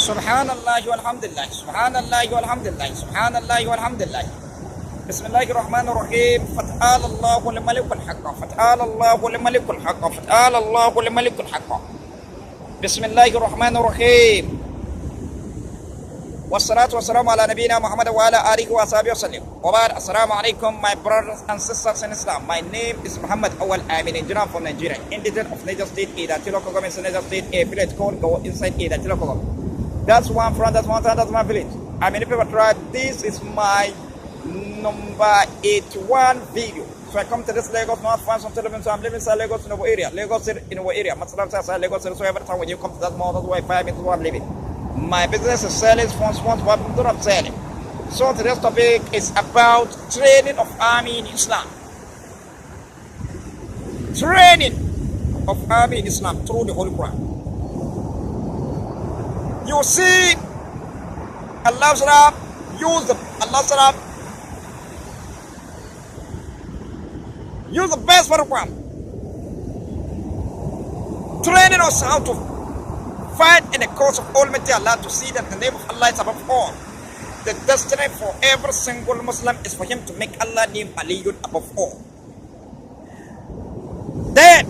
Subhanallah walhamdulillah, Subhanallah walhamdulillah, Subhanallah walhamdulillah. Bismillahirrahmanirrahim. Fat'ala Allahu al-malikul haqqa, Fat'ala Allahu al-malikul haqqa, Fat'ala Allahu al-malikul haqqa. Bismillahirrahmanirrahim. Wassalatu wassalamu ala nabiyyina Muhammad wa ala alihi wa sahbihi wasallam. Wa ba'd, assalamu alaikum my brothers and sisters in Islam. My name is Muhammad Awal Amin, engineer from Nigeria, indigenous of Niger State, Ida Local Government, Niger State, a village called Go inside Ida Local Government. That's one front, that's one side, that's my village. I'm in the paper tribe. This is my number 81 video. So I come to this Lagos, North France on television, so I'm living inside Lagos in our area. Lagos in our area. Masalam inside Lagos, so every time when you come to that mall, that's why 5 minutes where I'm living. My business is selling sponsors, what I'm not selling. So today's topic is about training of army in Islam. Training of army in Islam through the Holy Quran. You see, Allah use the best for the Quran, training us how to fight in the cause of Almighty Allah, to see that the name of Allah is above all. The destiny for every single Muslim is for him to make Allah name Aliyun above all. Then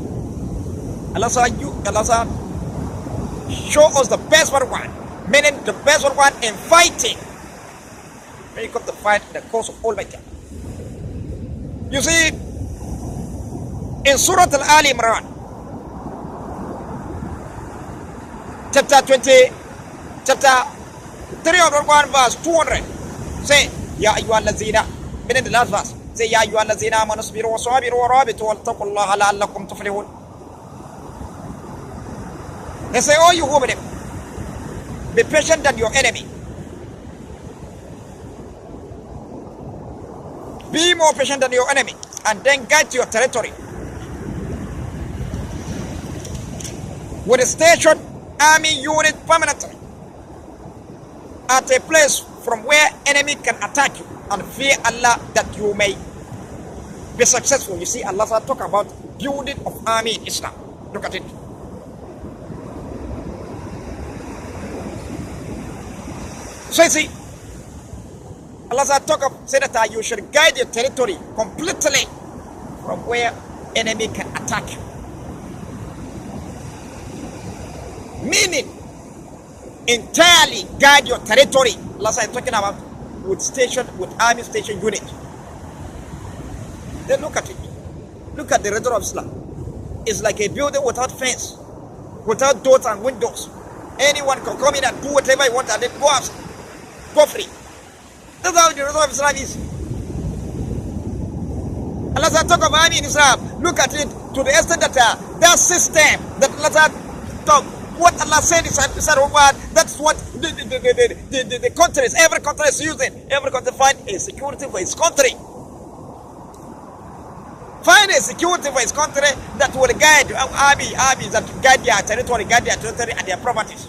Allah show us the best one, meaning the best one in fighting. When you come to fight the cause of Almighty. You see, in Surah Al-Ali Imran, chapter 301 verse 200, say, Ya ayyuhal lazina, meaning the last verse, say, Ya ayyuhal lazina amanu sabiru wa sabiru wa rabitu wa taqullaha la'allakum tuflihun. They say, oh, you who believe, be patient than your enemy. Be more patient than your enemy, and then guide to your territory. With a station army unit permanently at a place from where enemy can attack you, and fear Allah that you may be successful. You see, Allah talk about building of army in Islam. Look at it. So you see, Allah say that you should guide your territory completely from where enemy can attack you. Meaning, entirely guide your territory. Allah is talking about with army station unit. Then look at it. Look at the religion of Islam. It's like a building without fence, without doors and windows. Anyone can come in and do whatever he wants and then go out. Go free. That's how the religion of Islam is. Allah talk about army in Islam. Look at it to the extent that that system that Allah talk. What Allah said is that's what the countries, every country is using. Every country find a security for its country. Find a security for its country that will guide armies that guide their territory and their properties.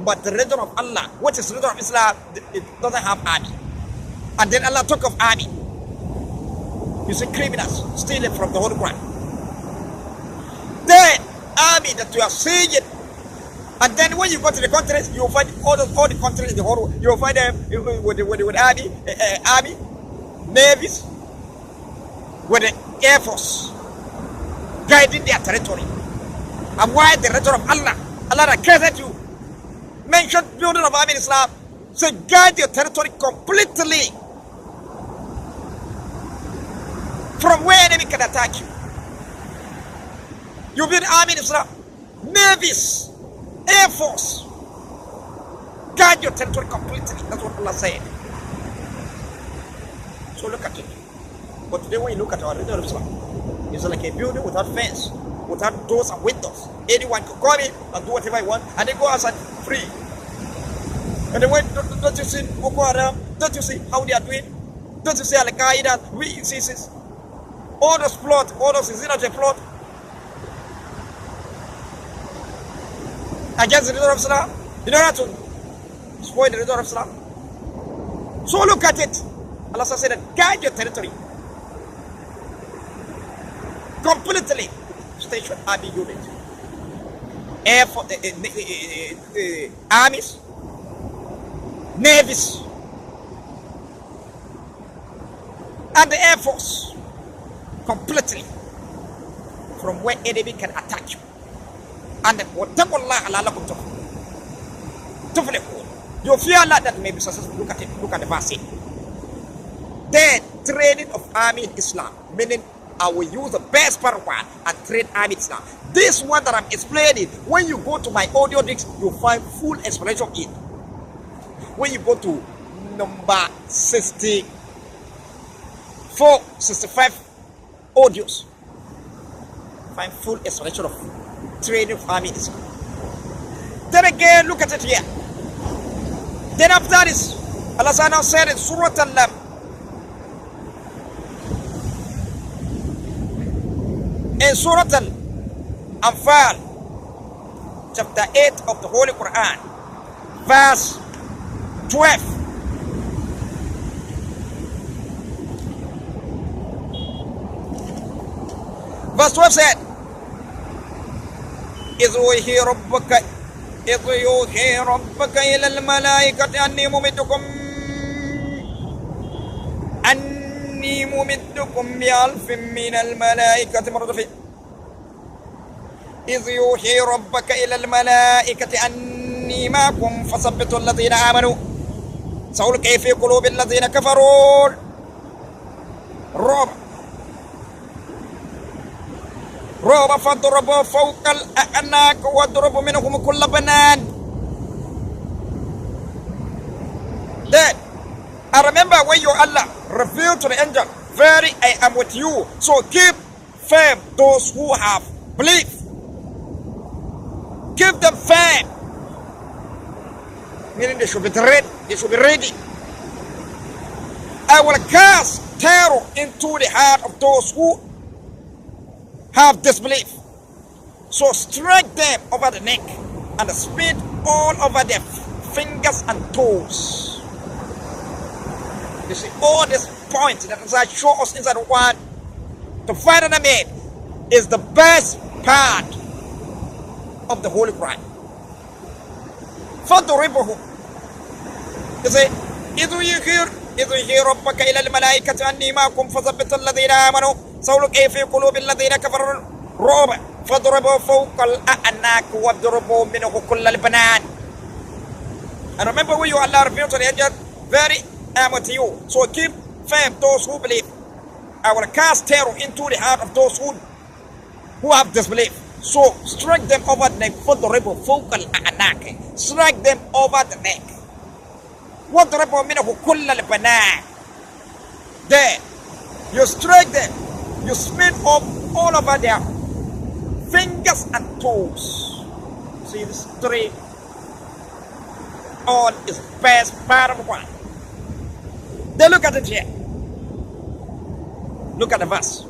But the religion of Allah, what is the religion of Islam, it doesn't have army. And then Allah talk of army. You see criminals stealing from the Holy Quran. Then army that you are seeing it, and then when you go to the countries, you will find all the countries in the whole world. You will find them with army, navies, with the air force guiding their territory. And why the religion of Allah that created you mentioned building of army in Islam, say guide your territory completely from where enemy can attack you. You build army in Islam, navies, air force, guide your territory completely. That's what Allah said. So look at it. But today when you look at our religion of Islam, it's like a building without fence, without doors and windows. Anyone can come in and do whatever he wants, and they go outside free. And then when don't you see Boko Haram? Don't you see how they are doing? Don't you see Al Qaeda, ISIS? All those plot, all those is not a plot against the religion of Islam. You don't have to spoil the religion of Islam. So look at it. Allah said that guide your territory completely. Station army unit. air force, armies, navies, and the air force completely from where enemy can attack you. And whatever you fear Allah that may be successful. Look at it. Look at the verse. Then training of army in Islam, meaning I will use the best part one and train army in Islam. This one that I'm explaining, when you go to my audio disc, you'll find full explanation of it. When you go to number 64, 65 audios, find full explanation of training of army in Islam. Then again, look at it here. Then after this, Allah now said in Surah Al-Lam, in Surah Al-Anfal, chapter 8 of the Holy Quran, verse 12. Verse 12 said, إِذْ يُوحِي رَبَّكَ إِلَى الْمَلَائِكَةِ أَنِّي مُمِدُّكُمْ بِأَلْفٍ مِّنَ الْمَلَائِكَةِ مُرْدِفِينَ إِذْ يُوحِي رَبَّكَ إِلَى الْمَلَائِكَةِ أَنِّي مَعَكُمْ فَثَبِّتُوا الَّذِينَ آمَنُوا سَأُلْقِي فِي قُلُوبِ الَّذِينَ كَفَرُوا رعب فاضربوا فوق الأعناق واضربوا منهم كل بنان. Then I remember when your Allah revealed to the angel, "Verily I am with you, so keep firm those who have believed. Keep them firm." Meaning they should be ready. They should be ready. I will cast terror into the heart of those who have disbelief. So strike them over the neck and spit all over their fingers and toes. You see, all these points that show us inside the word to fight an enemy is the best part of the Holy Quran. فَضْرِبُهُ. You see, إِذْ يُوحِي رَبَّكَ إِلَى الْمَلَائِكَةِ أَنِّي مَعَكُمْ فَثَبِّتُوا الَّذِينَ آمَنُوا سَأُلْقِي فِي قُلُوبِ الَّذِينَ كَفَرُوا الرُّعْبَ فَاضْرِبُوا فَوْقَ الْأَعْنَاقِ وَاضْرِبُوا مِنْهُ كُلَّ الْبَنَانِ. And remember when you Allah revealed to the angel, "Very I am with you, so keep firm those who believe. I will cast terror into the heart of those who have disbelief. So strike them over the neck. فَاضْرِبُوا فَوْقَ الْأَعْنَاقِ. Strike them over the neck. وَاضْرِبُوا مِنْهُ كُلَّ الْبَنَانِ. Then you strike them. You smite up all over their fingers and toes. See this three. All is best part of one. Then look at it here. Look at the verse.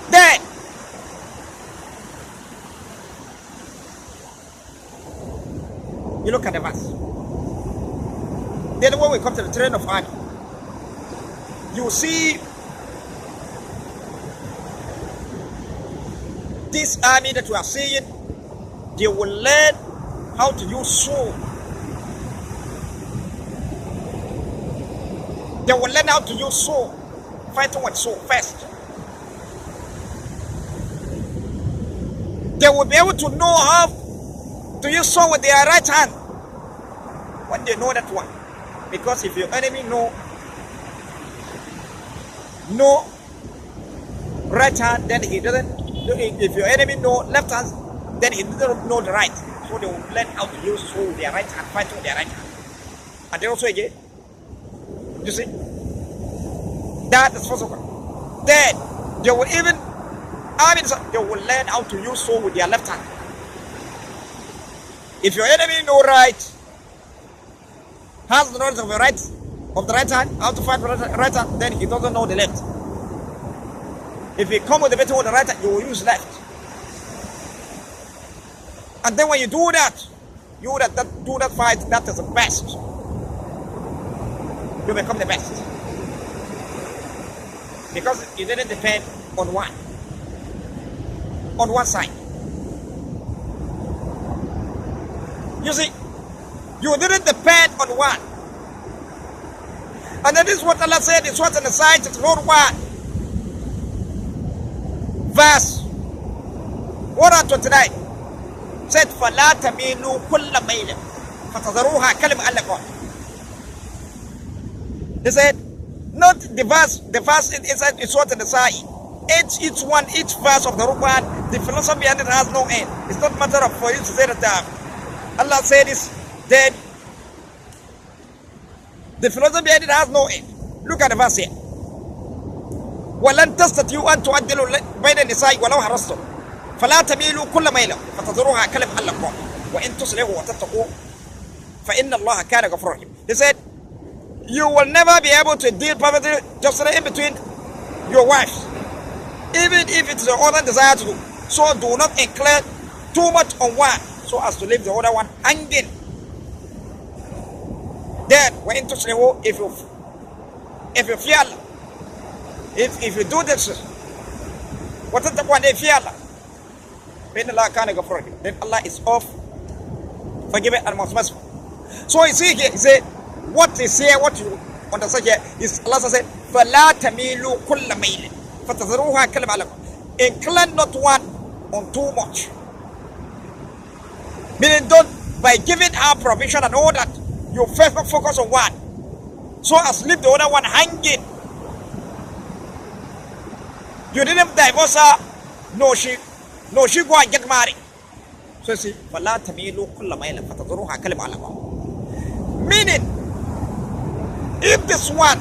Then you look at the verse. Then when we come to the train of army, you see this army that we are seeing, they will learn how to use sword. They will learn how to use sword, fighting with sword first. They will be able to know how to use sword with their right hand when they know that one. Because if your enemy know right hand, then he doesn't. If your enemy know left hand, then he doesn't know the right. So they will learn how to use sword with their right hand, fight with their right hand. And then also again, you see, that is possible. Then they will even, they will learn how to use sword with their left hand. If your enemy know right, has the knowledge of the right hand, how to fight with the right hand, then he doesn't know the left. If he come with the better with the right hand, you will use left. And then when you do that, do that fight, that is the best. You become the best. Because it didn't depend on one. on one side. You see, you didn't depend on one. And then this is what Allah said, it's what on the side, it's not one. Verse 129 said, فَلَا تَمِيلُوا كُلَّ مَيْلٍ فَتَذَرُوهَا كَلِمَ Allah. He said, not the verse inside it's what on the side. Each verse of the Quran, the philosophy behind it has no end. It's not a matter of for you to say that Allah said this, then the philosophy behind it has no end. Look at the verse here. وَلَن تَسْتَطِيعُوا أَن تُعَدِّلُوا بَيْنَ النِّسَاءِ وَلَوْ حَرَصْتُمْ فَلَا تَمِيلُوا كُلَّ مَيْلٍ فَتَذَرُوهَا كَلِمَ اللَّهِ وَإِن تُصْلِحُوا وَتَتَّقُوا فَإِنَّ اللَّهَ كَانَ غَفُورًا رَحِيمًا. He said, you will never be able to deal perfectly just in between your wives, even if it's the other desire to do. So do not incline too much on one so as to leave the other one hanging. Then when to say, if you fear Allah, if you do this, what is the one they fear Allah? Then Allah is off forgiving and most merciful. So you see here, he said, what is here, what you understand here is Allah said, فَلَا تَمِيلُوا كُلَّ مَيْلٍ فَتَذَرُوهَا كَلِمَ اللَّهِ. Incline not one on too much. Meaning, don't, by giving our provision and all that, you first focus on one, so as leave the other one hanging. You didn't divorce her, no she go and get married. So you see, فَلَا تَمِيلُوا كُلَّ مَيْلٍ فَتَذَرُوهَا كَلِمَ اللَّهِ. Meaning, if this one,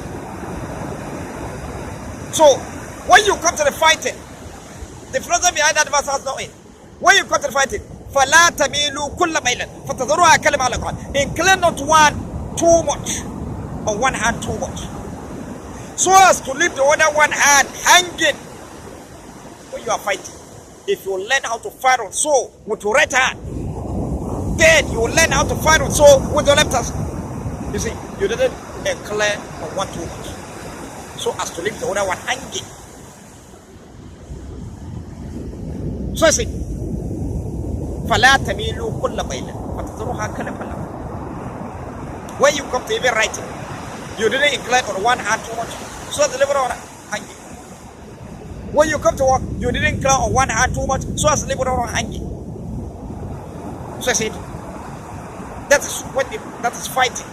so when you come to the fighting, the philosophy behind that verse has no end. When you come to the fighting, فَلَا تَمِيلُوا كُلَّ مَيْلٍ فَتَذَرُوهَا كَلِمَ اللَّهِ. Incline not one too much, on one hand too much, so as to leave the other one hand hanging when you are fighting. If you learn how to fight on sword with your right hand, then you learn how to fight on sword with your left hand. You see, you didn't incline on one too much, so as to leave the other one hanging. So I say, فَلَا تَمِيلُوا كُلَّ مَيْلٍ فَتَذَرُوهَا كَلِمَ اللَّهِ. When you come to even writing, you didn't incline on one hand too much, so as to leave the other one hanging. When you come to work, you didn't incline on one hand too much, so as to leave the other one hanging. So I said, that is fighting.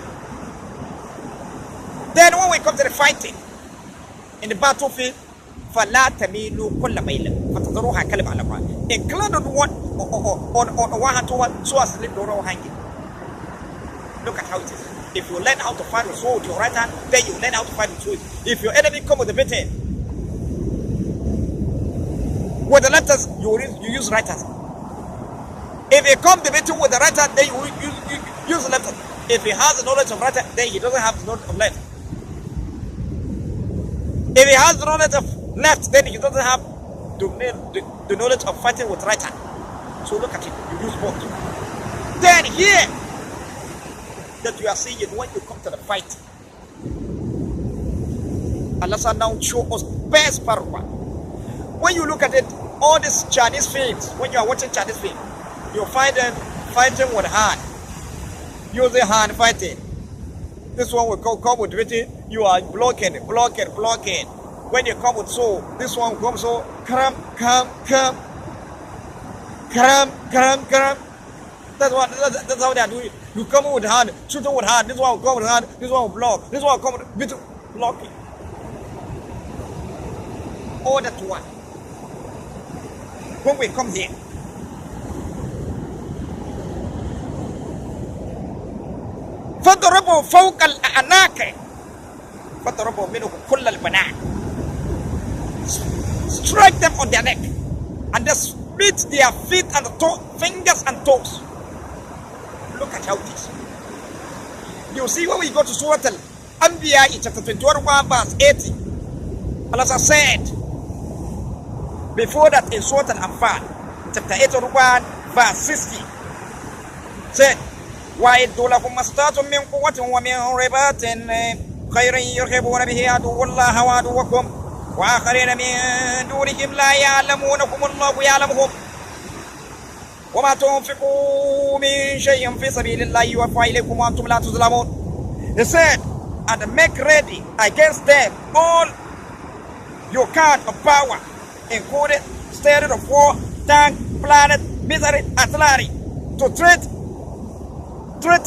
Then when we come to the fighting in the battlefield, فَلَا تَمِيلُوا كُلَّ مَيْلٍ فَتَذَرُوهَا كَلِمَ اللَّهِ. Incline on one hand to one, so as to leave the other one hanging. Look at how it is. If you learn how to fight with sword with your right hand, then you learn how to fight with sword. If your enemy come with a better hand, with the left hand, you use right hand. If he come the better with the right hand, then you use the left hand. If he has the knowledge of right hand, then he doesn't have the knowledge of left. If he has the knowledge of left, then he doesn't have the knowledge of fighting with right hand. So look at it, you use both. Then here, that you are seeing when you come to the fight, Allah now show us best part of one. When you look at it, all these Chinese films, when you are watching Chinese film, you find them fighting with hand, using hand fighting. This one will come with written, you are blocking. When you come with so, this one comes so, kram. That's how they are doing it. You come with hand, shoot with hand, this one will come with hand, this one will block, this one will come with blocking. All that one. When we come here, فَضْرَبُوا فَوْقَ الْأَعْنَاقِ فَضْرَبُوا مِنْهُ كُلَّ الْبَنَانِ. Strike them on their neck and just split their feet and fingers and toes. Look at how it is. You see when we go to Surah Al-Anbiya chapter 21 verse 80, Allah said before that in Surah Al-Anfal chapter 81 verse 60, said, وَإِدُّوا لَهُمْ مَا اسْتَطَعْتُم مِّن قُوَّةٍ وَمِن رِّبَاطٍ خَيْرٍ يَرْهِبُونَ بِهِ عَدُوَّ اللَّهِ وَعَدُوَّكُمْ وآخرين من دونهم لا يعلمونكم الله يعلمهم وما تنفقوا من شيء في سبيل الله يوفى إليكم وأنتم لا تظلمون. He said, and make ready against them all your kind of power, including state of war, tank, planet, military, artillery, to treat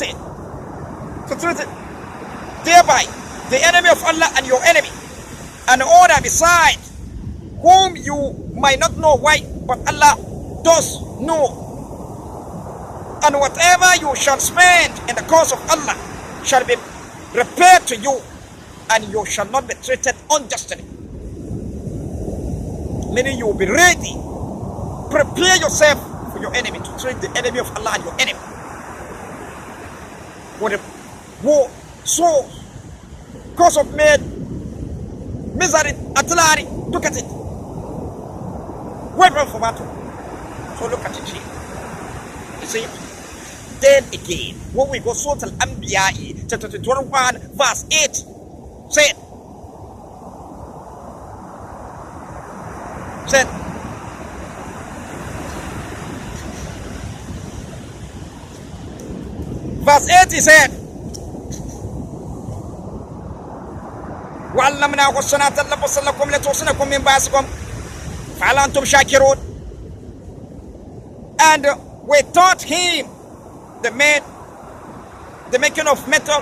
it, thereby the enemy of Allah and your enemy, and order beside whom you might not know why, but Allah does know. And whatever you shall spend in the cause of Allah shall be repaid to you, and you shall not be treated unjustly. Meaning you will be ready. Prepare yourself for your enemy, to treat the enemy of Allah and your enemy with a war, sword, cause of made, misery, artillery. Look at it. Weapon for battle. So look at it here. You see? Then again, when we go Surah Al-Anbiya, chapter 21, verse 8, said, verse 8 he said, وَعَلَّمْنَاهُ الصَّنَاةَ اللَّبَسَ لَكُمْ لِتُحْصِنَكُم مِّن بَأْسِكُمْ فَهَلْ أَنتُمْ شَاكِرُونَ. And we taught him the making of metal,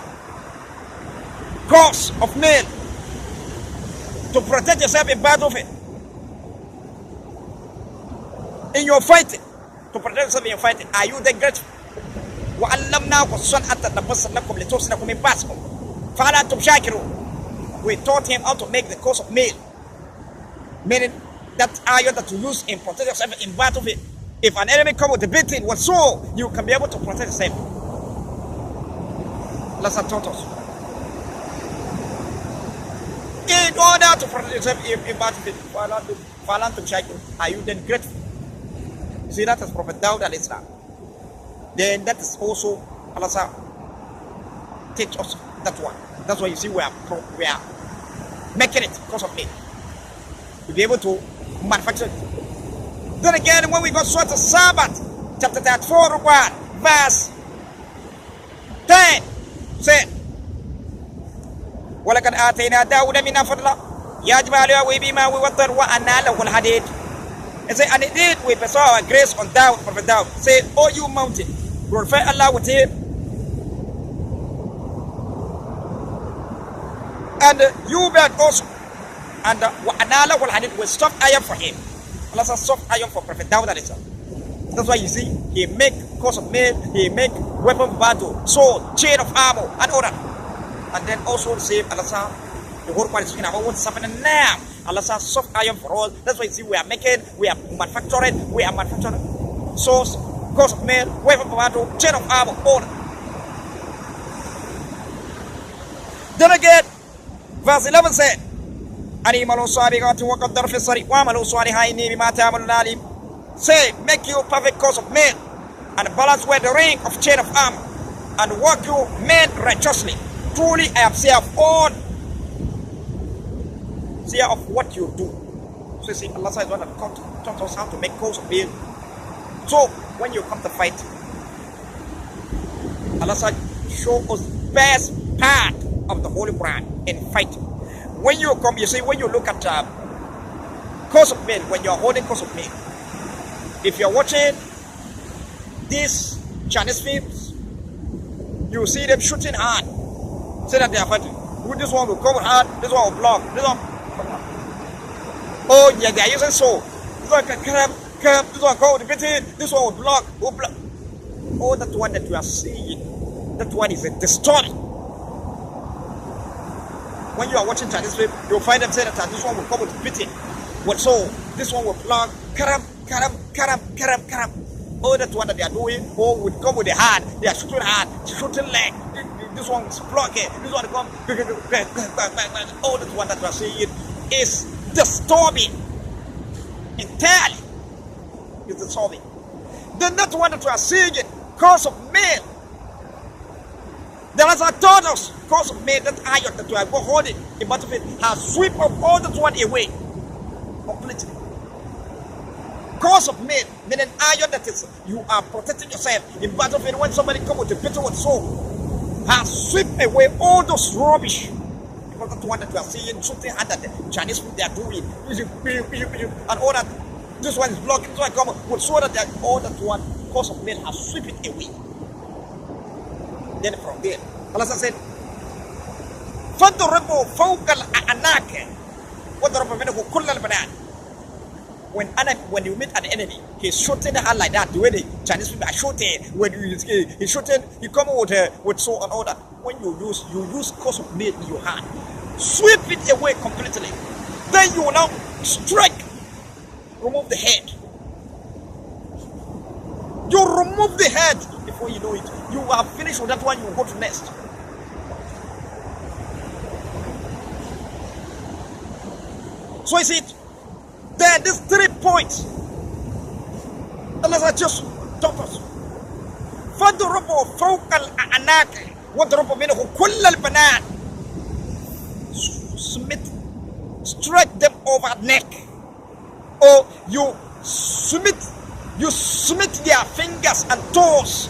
course of nail, to protect yourself in battlefield, in your fighting, to protect yourself in your fighting. Are you then grateful? وَعَلَّمْنَاهُ الصَّنْعَةَ لَبَسَ لَكُمْ لِتُحْصِنَكُم مِّن بَأْسِكُمْ فَهَلْ أَنتُمْ شَاكِرُونَ. We taught him how to make the course of nail, meaning that iron that you use in protect yourself in battlefield. If an enemy comes with a beating, what so you can be able to protect yourself. Let's have taught us. In order to protect yourself in battlefield, are you then grateful? See, that is Prophet Dawud alayhi salam. Then that is also Allah teach us that one. That's why you see we are making it because of it. To be able to manufacture it. Then again, when we got Surah Al-Sabbath, chapter 34, verse 10, said, وَلَقَدْ آتَيْنَا دَاوُدَ مِنَّا فَضْلًا يَا جِبَالُ أَوِّبِي بِمَا وَالطَّيْرَ وَأَنَّا لَهُ الْحَدِيدُ. And say, and indeed we bestow our grace on Dawud, Prophet Dawud. Say, O you mountain, glorify Allah with him. And you bird also. And وَأَنَّا لَهُ الْحَدِيدُ, we soft iron for him. Allah says soft iron for Prophet Dawud. That's why you see, he make course of mail, he make weapon of battle, sword, chain of armor, and all that. And then also save Allah says, the whole part is speaking about what's happening now. Allah says soft iron for all. That's why you see, we are manufacturing swords, course of mail, weapon of battle, chain of armor, all that. Then again, verse 11 said, أَنِيمَلُوا صَابِغَاتٍ وَقَدَّرْ فِي الصَّرِيقِ وَعَمَلُوا صَالِحًا إِنِّي بِمَا تَعْمَلُونَ عَلِيمٌ. Say, make you perfect course of men, and balance with the ring of chain of armor, and work you men righteously. Truly I am seer of all, seer of what you do. So you see, Allah says one that taught us how to make course of men. So when you come to fight, Allah says show us best part of the Holy Quran in fighting. When you come, you see, when you look at course of men, when you are holding course of men, if you are watching these Chinese films, you see them shooting hard. Say that they are fighting. This one will come hard, this one will block, this one. Oh yeah, they are using sword. This one can come, this one go with the this one will block, Oh, that one that you are seeing, that one is a destroy. When you are watching Chinese film, you'll find them say that this one will come with beating. What so? This one will block, karam. Oh, that's one that they are doing. Oh, would come with the hand. They are shooting hand, shooting leg. This one is blocking. This one come. Oh, that's one that we are seeing is disturbing. Entirely, it's disturbing. Then that one that we are seeing, cause of men. There is a tortoise, cause of made that iron that you are holding in battlefield has sweep up all that one away completely. Cause of made, meaning iron that is you are protecting yourself in battlefield when somebody come with a bitter with sword has sweep away all those rubbish. Because that one that you are seeing shooting at the Chinese people they are doing and all that. This one is blocking, this one come with sword that all that one cause of made has sweep it away. Then from there, Allah said, فَضْرِبُوا فَوْقَ الْأَعْنَاقِ وَضْرِبُوا مِنْهُ كُلَّ الْبَنَانِ. When you meet an enemy, he's shooting at like that. The way the Chinese people are shooting, when he's shooting, he come with sword and all that. When you use cause of made in your hand, sweep it away completely. Then you will now strike, remove the head. You remove the head before you know it. You are finished with that one, you will go to next. So is it? Then these 3 points. Unless I just taught us. فَضْرِبُوا فَوْقَ الْأَعْنَاقِ وَضْرِبُوا مِنْهُ كُلَّ الْبَنَانِ. Strike them over neck. Or you smite their fingers and toes.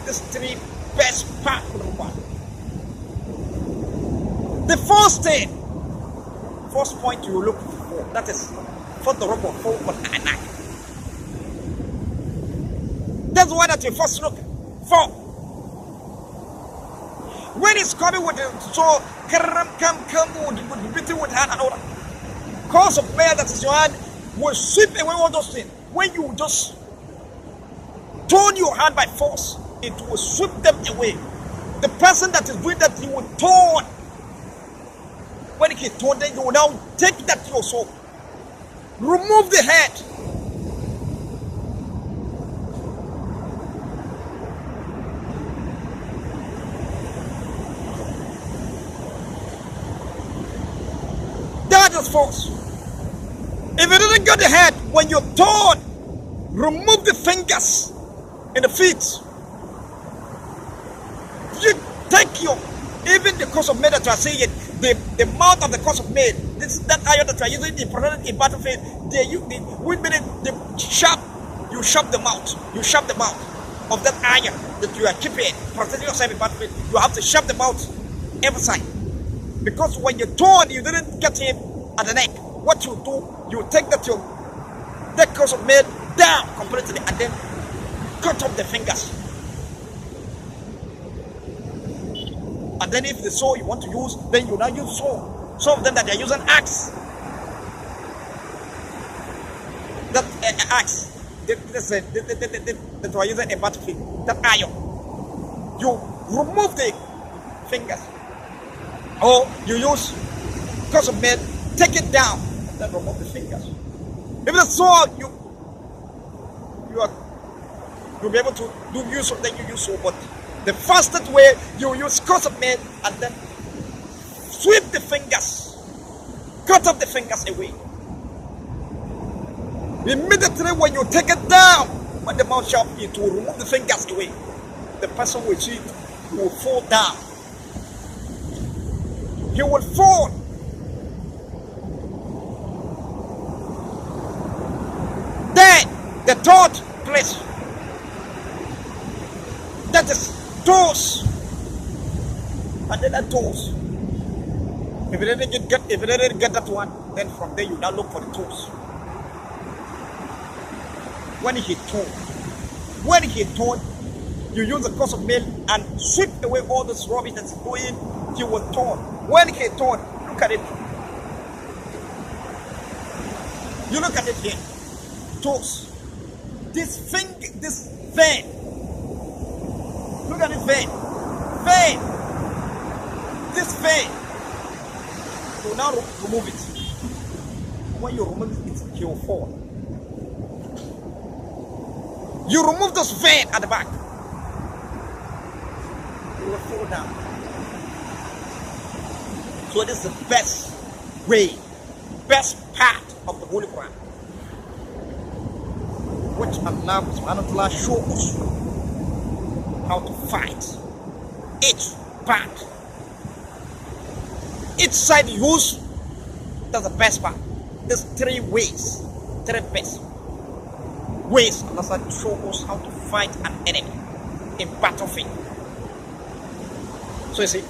These 3 best part of the one. The first point you look for, that is for the rubber for anak. That's why that you first look for. When it's coming with the so come with hand and all that. Cause of prayer that is your hand will sweep away all those things. When you just turn your hand by force, it will sweep them away. The person that is doing that, he will turn. When he turn, then you will now take that to your soul. Remove the head. That is force. If you didn't get the head, when you turn, remove the fingers and the feet. You take your, even the cause of made that you are saying, the mouth of the cause of made, that iron that you are using in battlefield, you sharp the mouth of that iron that you are keeping, protecting yourself in battlefield. You have to sharp the mouth every side. Because when you turn, you didn't get him at the neck. What you do, you take that cause of made down completely and then cut off the fingers. And then if the saw you want to use, then you now use saw. Some of them that they are using axe. That axe, that are using a battlefield, that iron. You remove the fingers. Or you use cause of made, take it down, and then remove the fingers. If the saw you'll be able to use it, then you use saw. But the fastest way, you use cause of made and then sweep the fingers, cut off the fingers away. Immediately when you take it down, when the mouth sharp, it will remove the fingers away. The person will see it, he will fall down. He will fall. Then the third place, that is toes. And then that toes. If you didn't get that one, then from there you now look for the toes. When he turned, you use the cause of male and sweep away all this rubbish that's going. He will turn. When he turned, look at it. You look at it here. Toes. This vein. Look at this vein. This vein. You now remove it. When you remove it, he will fall. You remove this vein at the back. You will fall down. So this is the best way, best part of the Holy Quran, which Allah subhanahu wa ta'ala shows us how to fight each part. Each side use, that's the best part. There's three ways, three best ways Allah shows us how to fight an enemy in battlefield. So you see,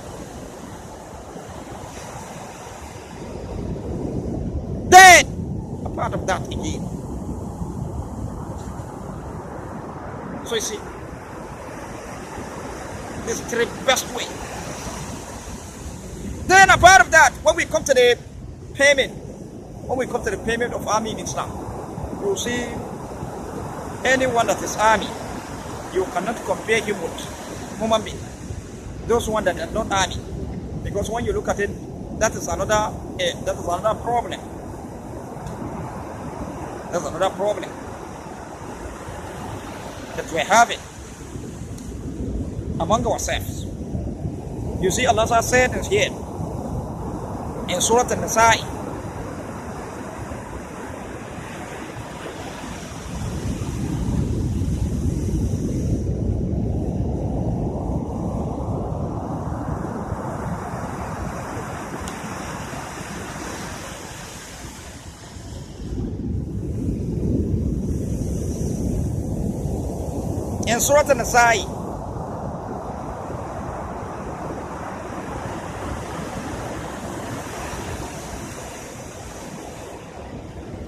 then a part of that again. So you see, this three best way. Then a part of that, when we come to the payment, of army in Islam, you see, anyone that is army, you cannot compare him with human being. Those one that are not army, because when you look at it, that is another problem. That's another problem that we're having among ourselves. You see, Allah said here in Surah An-Nisa,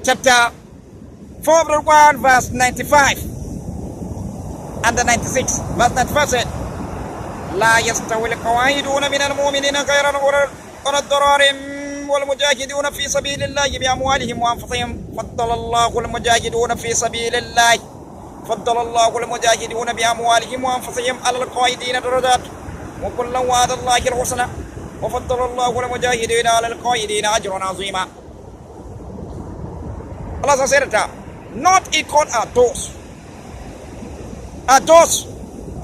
chapter 4, verse 95 and the 96. Verse 95 said, لا يستوي القواعدون من المؤمنين غير أولي الضرار والمجاهدون في سبيل الله بأموالهم وأنفسهم فضل الله المجاهدون في سبيل الله بأموالهم وأنفسهم على القائدين درجات وكلا وعد الله الحسنى وفضل الله المجاهدين على القائدين أجرا عظيما. Allah said that not equal are those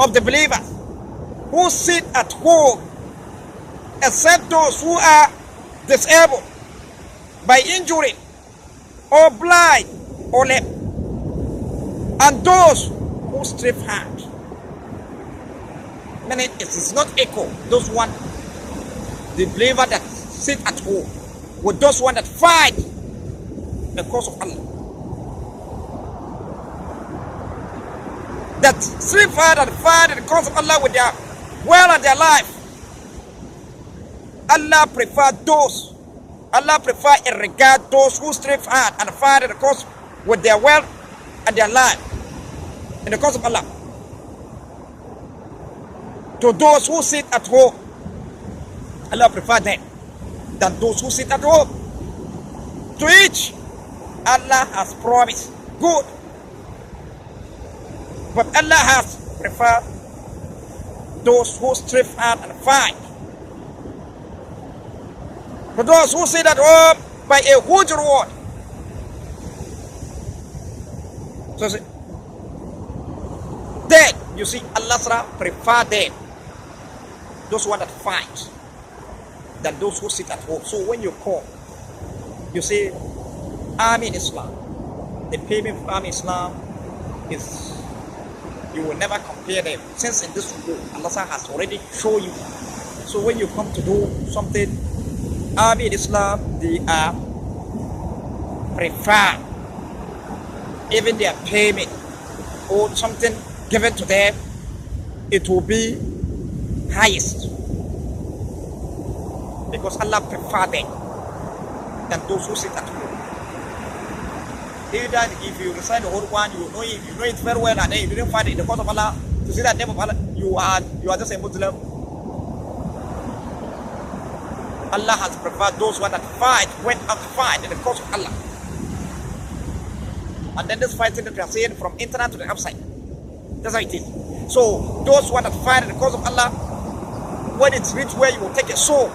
of the believers who sit at home, except those who are disabled by injury or blind or lame, and those who strive hard. Meaning it is not equal. Those one, the believer that sit at home, with those one that fight the cause of Allah, that strive hard and fight the cause of Allah with their well and their life. Allah prefer and regard those who strive hard and fight the cause with their wealth and their life in the cause of Allah, to those who sit at home. Allah prefer them than those who sit at home. To each, Allah has promised good, but Allah has preferred those who strive hard and fight. For those who sit at home, by a huge reward. So then you see, Allah prefer them, those who that fight, than those who sit at home. So when you come, you see, army in Islam, the payment for army in Islam is, you will never compare them, since in this world Allah has already shown you. So when you come to do something, army in Islam, they are prefer even their payment or something given to them, it will be highest, because Allah prefer them than those who sit at home. Either if you recite the whole one, you know it very well, and then you didn't find it in the cause of Allah, to see that name of Allah, you are just a Muslim. Allah has preferred those who that went out to fight in the cause of Allah. And then this fighting that we are seeing from internet to the outside, that's how it is. So those who that fight in the cause of Allah, when it's reached where you will take a soul,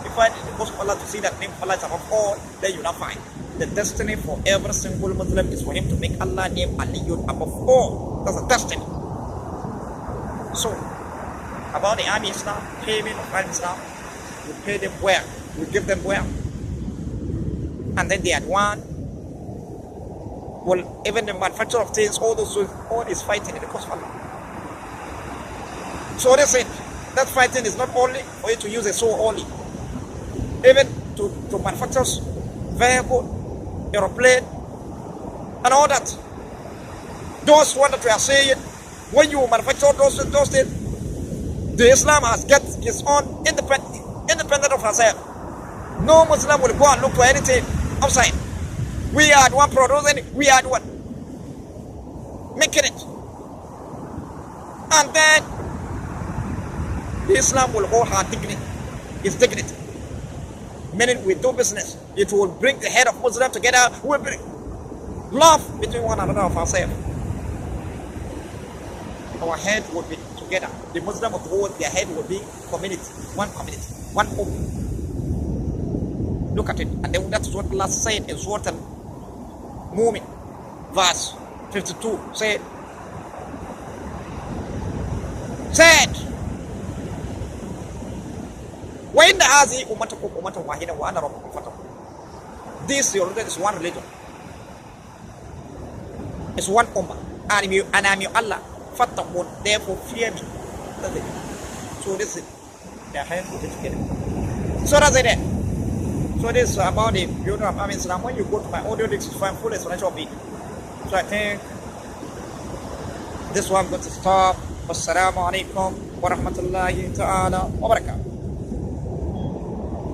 you fight in the cause of Allah, to see that name of Allah is above all, then you not find. The destiny for every single Muslim is for him to make Allah name Aliyun above all. That's a destiny. So, about the army Islam, payment of army Islam, you pay them well, you give them well, and then they had one. Well, even the manufacture of things, all is fighting in the cause of Allah. So that's it. that fighting is not only for you to use a sword only, even to manufacture vehicle, aeroplane, and all that. Those one that we are saying, when you manufacture those things, the Islam has get his own independent of herself. No Muslim will go and look for anything outside. We are the one producing, we are the one making it. And then Islam will hold her dignity, its dignity. Meaning we do business. It will bring the head of Muslim together. We will bring love between one another of ourselves. Our head will be together. The Muslim of the world, their head will be community, one ummah. Look at it. And then that's what Allah said in Surah Al-Mu'min, verse 52. Said, وَإِنَّ هَذِهِ أُمَّتُكُمْ أُمَّةً وَاحِدَةً وَأَنَا رَبُّكُمْ فَاتَّقُونِ. This your religion is one religion. It's one ummah. And I'm your Allah. فَاتَّقُونِ. Therefore fear me. That's it. So this is their hands will be together. So that's it. So this is about the beauty of Islam. When you go to my audio, this is find full explanation of it. So I think this one I'm going to stop. Wassalamu alaikum wa rahmatullahi ta'ala wa barakatuh.